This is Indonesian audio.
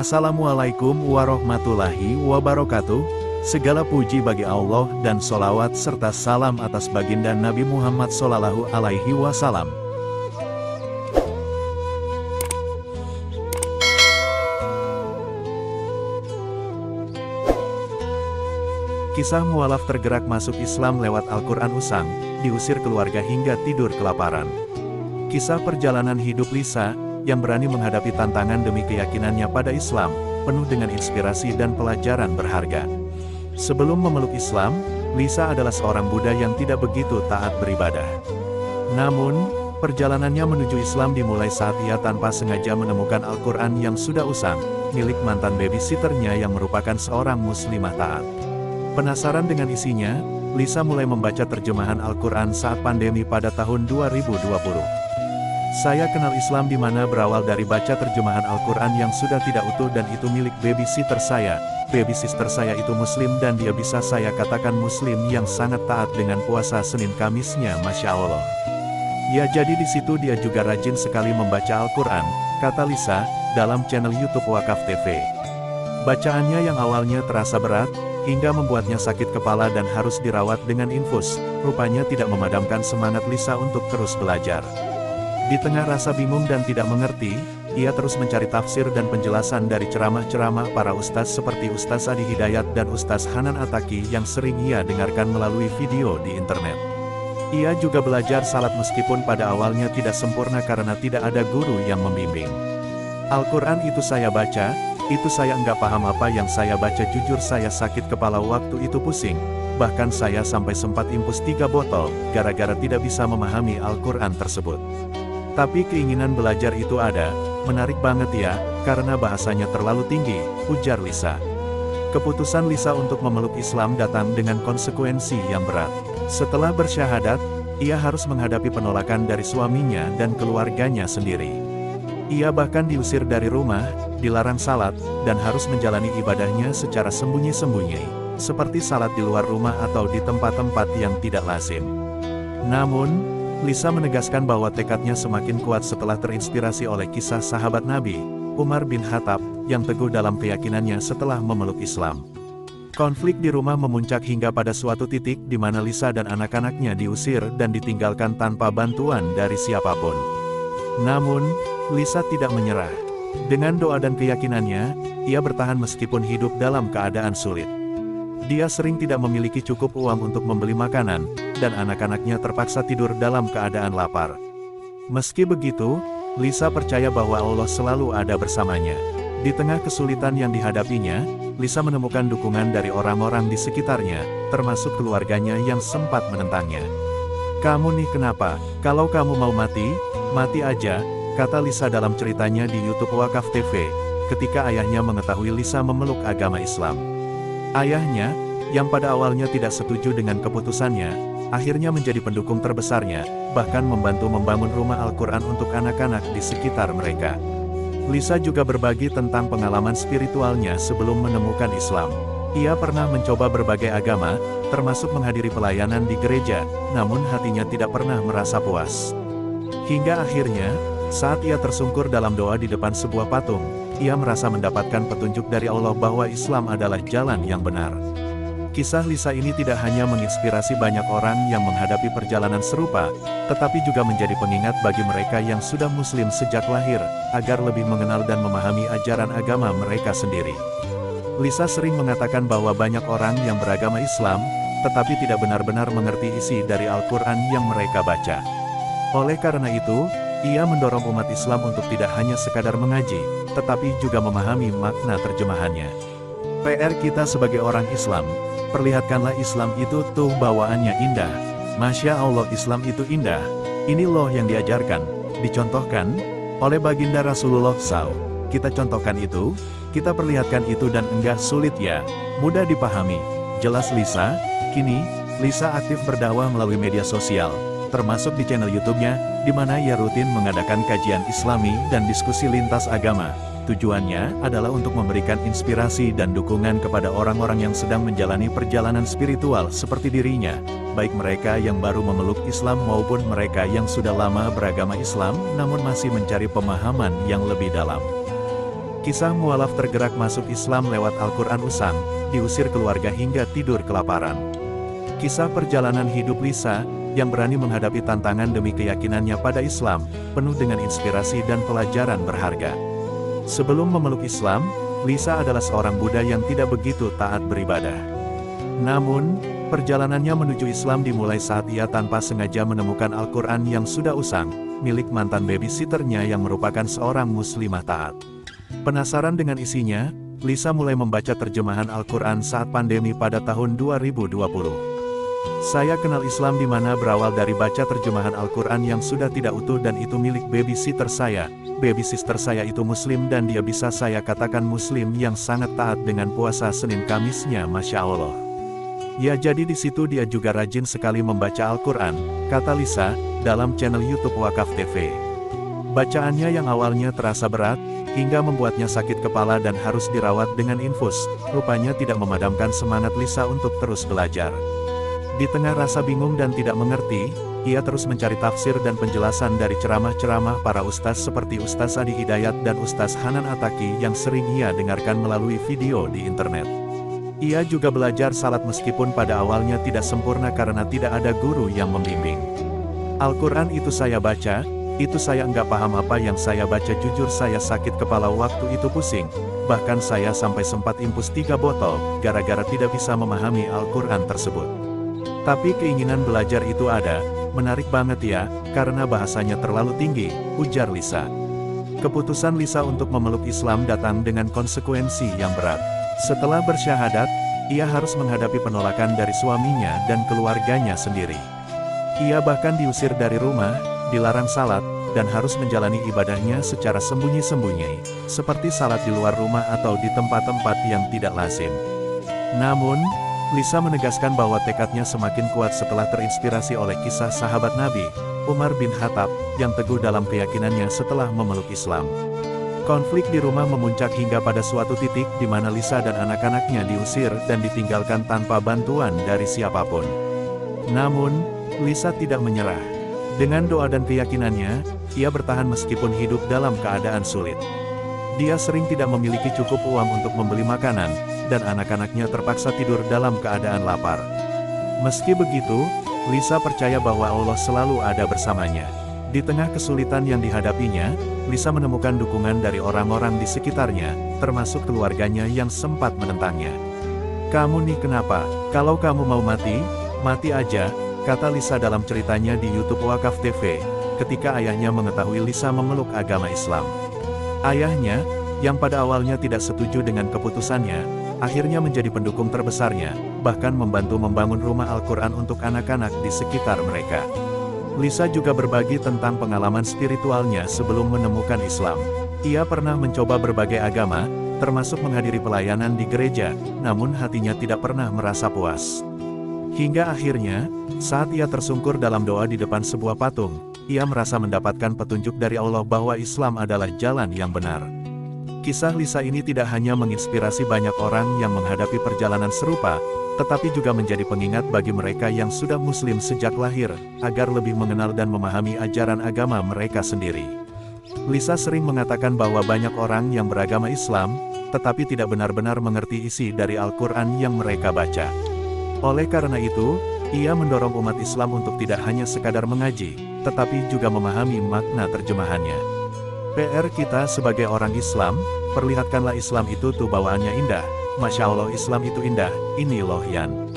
Assalamualaikum warahmatullahi wabarakatuh. Segala puji bagi Allah dan solawat serta salam atas baginda Nabi Muhammad Sallallahu Alaihi Wasallam. Kisah mualaf tergerak masuk Islam lewat Al-Quran usang, diusir keluarga hingga tidur kelaparan. Kisah perjalanan hidup Lisa, yang berani menghadapi tantangan demi keyakinannya pada Islam, penuh dengan inspirasi dan pelajaran berharga. Sebelum memeluk Islam, Lisa adalah seorang Buddha yang tidak begitu taat beribadah. Namun, perjalanannya menuju Islam dimulai saat ia tanpa sengaja menemukan Al-Quran yang sudah usang, milik mantan babysitternya yang merupakan seorang muslimah taat. Penasaran dengan isinya, Lisa mulai membaca terjemahan Al-Quran saat pandemi pada tahun 2020. Saya kenal Islam di mana berawal dari baca terjemahan Al-Quran yang sudah tidak utuh dan itu milik babysitter saya. Babysitter saya itu muslim dan dia bisa saya katakan muslim yang sangat taat dengan puasa Senin Kamisnya, Masya Allah. Ya, jadi di situ dia juga rajin sekali membaca Al-Quran, kata Lisa, dalam channel YouTube Wakaf TV. Bacaannya yang awalnya terasa berat, hingga membuatnya sakit kepala dan harus dirawat dengan infus, rupanya tidak memadamkan semangat Lisa untuk terus belajar. Di tengah rasa bingung dan tidak mengerti, ia terus mencari tafsir dan penjelasan dari ceramah-ceramah para ustaz seperti Ustaz Adi Hidayat dan Ustaz Hanan Ataki yang sering ia dengarkan melalui video di internet. Ia juga belajar salat meskipun pada awalnya tidak sempurna karena tidak ada guru yang membimbing. Al-Quran itu saya baca, itu saya nggak paham apa yang saya baca, jujur saya sakit kepala waktu itu, pusing. Bahkan saya sampai sempat impus 3 botol, gara-gara tidak bisa memahami Al-Quran tersebut. Tapi keinginan belajar itu ada, menarik banget ya, karena bahasanya terlalu tinggi, ujar Lisa. Keputusan Lisa untuk memeluk Islam datang dengan konsekuensi yang berat. Setelah bersyahadat, ia harus menghadapi penolakan dari suaminya dan keluarganya sendiri. Ia bahkan diusir dari rumah, dilarang salat, dan harus menjalani ibadahnya secara sembunyi-sembunyi, seperti salat di luar rumah atau di tempat-tempat yang tidak lazim. Namun, Lisa menegaskan bahwa tekadnya semakin kuat setelah terinspirasi oleh kisah sahabat Nabi, Umar bin Khattab, yang teguh dalam keyakinannya setelah memeluk Islam. Konflik di rumah memuncak hingga pada suatu titik di mana Lisa dan anak-anaknya diusir dan ditinggalkan tanpa bantuan dari siapapun. Namun, Lisa tidak menyerah. Dengan doa dan keyakinannya, ia bertahan meskipun hidup dalam keadaan sulit. Dia sering tidak memiliki cukup uang untuk membeli makanan, dan anak-anaknya terpaksa tidur dalam keadaan lapar. Meski begitu, Lisa percaya bahwa Allah selalu ada bersamanya. Di tengah kesulitan yang dihadapinya, Lisa menemukan dukungan dari orang-orang di sekitarnya, termasuk keluarganya yang sempat menentangnya. "Kamu nih kenapa? Kalau kamu mau mati, mati aja," kata Lisa dalam ceritanya di YouTube Wakaf TV, ketika ayahnya mengetahui Lisa memeluk agama Islam. Ayahnya, yang pada awalnya tidak setuju dengan keputusannya, akhirnya menjadi pendukung terbesarnya, bahkan membantu membangun rumah Al-Quran untuk anak-anak di sekitar mereka. Lisa juga berbagi tentang pengalaman spiritualnya sebelum menemukan Islam. Ia pernah mencoba berbagai agama, termasuk menghadiri pelayanan di gereja, namun hatinya tidak pernah merasa puas. Hingga akhirnya, saat ia tersungkur dalam doa di depan sebuah patung, ia merasa mendapatkan petunjuk dari Allah bahwa Islam adalah jalan yang benar. Kisah Lisa ini tidak hanya menginspirasi banyak orang yang menghadapi perjalanan serupa, tetapi juga menjadi pengingat bagi mereka yang sudah muslim sejak lahir, agar lebih mengenal dan memahami ajaran agama mereka sendiri. Lisa sering mengatakan bahwa banyak orang yang beragama Islam, tetapi tidak benar-benar mengerti isi dari Al-Quran yang mereka baca. Oleh karena itu, ia mendorong umat Islam untuk tidak hanya sekadar mengaji, tetapi juga memahami makna terjemahannya. PR kita sebagai orang Islam, perlihatkanlah Islam itu tuh bawaannya indah. Masya Allah, Islam itu indah. Ini loh yang diajarkan, dicontohkan oleh baginda Rasulullah SAW. Kita contohkan itu, kita perlihatkan itu dan enggak sulit ya, mudah dipahami. Jelas Lisa. Kini, Lisa aktif berdakwah melalui media sosial, termasuk di channel YouTube-nya, di mana ia rutin mengadakan kajian Islami dan diskusi lintas agama. Tujuannya adalah untuk memberikan inspirasi dan dukungan kepada orang-orang yang sedang menjalani perjalanan spiritual seperti dirinya, baik mereka yang baru memeluk Islam maupun mereka yang sudah lama beragama Islam namun masih mencari pemahaman yang lebih dalam. Kisah mualaf tergerak masuk Islam lewat Al-Quran usang, diusir keluarga hingga tidur kelaparan. Kisah perjalanan hidup Lisa, yang berani menghadapi tantangan demi keyakinannya pada Islam, penuh dengan inspirasi dan pelajaran berharga. Sebelum memeluk Islam, Lisa adalah seorang Buddha yang tidak begitu taat beribadah. Namun, perjalanannya menuju Islam dimulai saat ia tanpa sengaja menemukan Al-Quran yang sudah usang, milik mantan babysitternya yang merupakan seorang muslimah taat. Penasaran dengan isinya, Lisa mulai membaca terjemahan Al-Quran saat pandemi pada tahun 2020. Saya kenal Islam di mana berawal dari baca terjemahan Al-Quran yang sudah tidak utuh dan itu milik babysitter saya. Babysitter saya itu muslim dan dia bisa saya katakan muslim yang sangat taat dengan puasa Senin Kamisnya, Masya Allah. Ya, jadi di situ dia juga rajin sekali membaca Al-Quran, kata Lisa, dalam channel YouTube Wakaf TV. Bacaannya yang awalnya terasa berat, hingga membuatnya sakit kepala dan harus dirawat dengan infus, rupanya tidak memadamkan semangat Lisa untuk terus belajar. Di tengah rasa bingung dan tidak mengerti, ia terus mencari tafsir dan penjelasan dari ceramah-ceramah para ustaz seperti Ustaz Adi Hidayat dan Ustaz Hanan Ataki yang sering ia dengarkan melalui video di internet. Ia juga belajar salat meskipun pada awalnya tidak sempurna karena tidak ada guru yang membimbing. Al-Quran itu saya baca, itu saya nggak paham apa yang saya baca, jujur saya sakit kepala waktu itu, pusing, bahkan saya sampai sempat impus 3 botol, gara-gara tidak bisa memahami Al-Quran tersebut. Tapi keinginan belajar itu ada, menarik banget ya, karena bahasanya terlalu tinggi, ujar Lisa. Keputusan Lisa untuk memeluk Islam datang dengan konsekuensi yang berat. Setelah bersyahadat, ia harus menghadapi penolakan dari suaminya dan keluarganya sendiri. Ia bahkan diusir dari rumah, dilarang salat, dan harus menjalani ibadahnya secara sembunyi-sembunyi, seperti salat di luar rumah atau di tempat-tempat yang tidak lazim. Namun, Lisa menegaskan bahwa tekadnya semakin kuat setelah terinspirasi oleh kisah sahabat Nabi, Umar bin Khattab, yang teguh dalam keyakinannya setelah memeluk Islam. Konflik di rumah memuncak hingga pada suatu titik di mana Lisa dan anak-anaknya diusir dan ditinggalkan tanpa bantuan dari siapapun. Namun, Lisa tidak menyerah. Dengan doa dan keyakinannya, ia bertahan meskipun hidup dalam keadaan sulit. Dia sering tidak memiliki cukup uang untuk membeli makanan, dan anak-anaknya terpaksa tidur dalam keadaan lapar. Meski begitu, Lisa percaya bahwa Allah selalu ada bersamanya. Di tengah kesulitan yang dihadapinya, Lisa menemukan dukungan dari orang-orang di sekitarnya, termasuk keluarganya yang sempat menentangnya. "Kamu nih kenapa? Kalau kamu mau mati, mati aja," kata Lisa dalam ceritanya di YouTube Wakaf TV, ketika ayahnya mengetahui Lisa memeluk agama Islam. Ayahnya, yang pada awalnya tidak setuju dengan keputusannya, akhirnya menjadi pendukung terbesarnya, bahkan membantu membangun rumah Al-Quran untuk anak-anak di sekitar mereka. Lisa juga berbagi tentang pengalaman spiritualnya sebelum menemukan Islam. Ia pernah mencoba berbagai agama, termasuk menghadiri pelayanan di gereja, namun hatinya tidak pernah merasa puas. Hingga akhirnya, saat ia tersungkur dalam doa di depan sebuah patung, ia merasa mendapatkan petunjuk dari Allah bahwa Islam adalah jalan yang benar. Kisah Lisa ini tidak hanya menginspirasi banyak orang yang menghadapi perjalanan serupa, tetapi juga menjadi pengingat bagi mereka yang sudah muslim sejak lahir, agar lebih mengenal dan memahami ajaran agama mereka sendiri. Lisa sering mengatakan bahwa banyak orang yang beragama Islam, tetapi tidak benar-benar mengerti isi dari Al-Quran yang mereka baca. Oleh karena itu, ia mendorong umat Islam untuk tidak hanya sekadar mengaji, tetapi juga memahami makna terjemahannya. PR kita sebagai orang Islam, perlihatkanlah Islam itu tuh bawaannya indah. Masya Allah, Islam itu indah, ini loh Yan.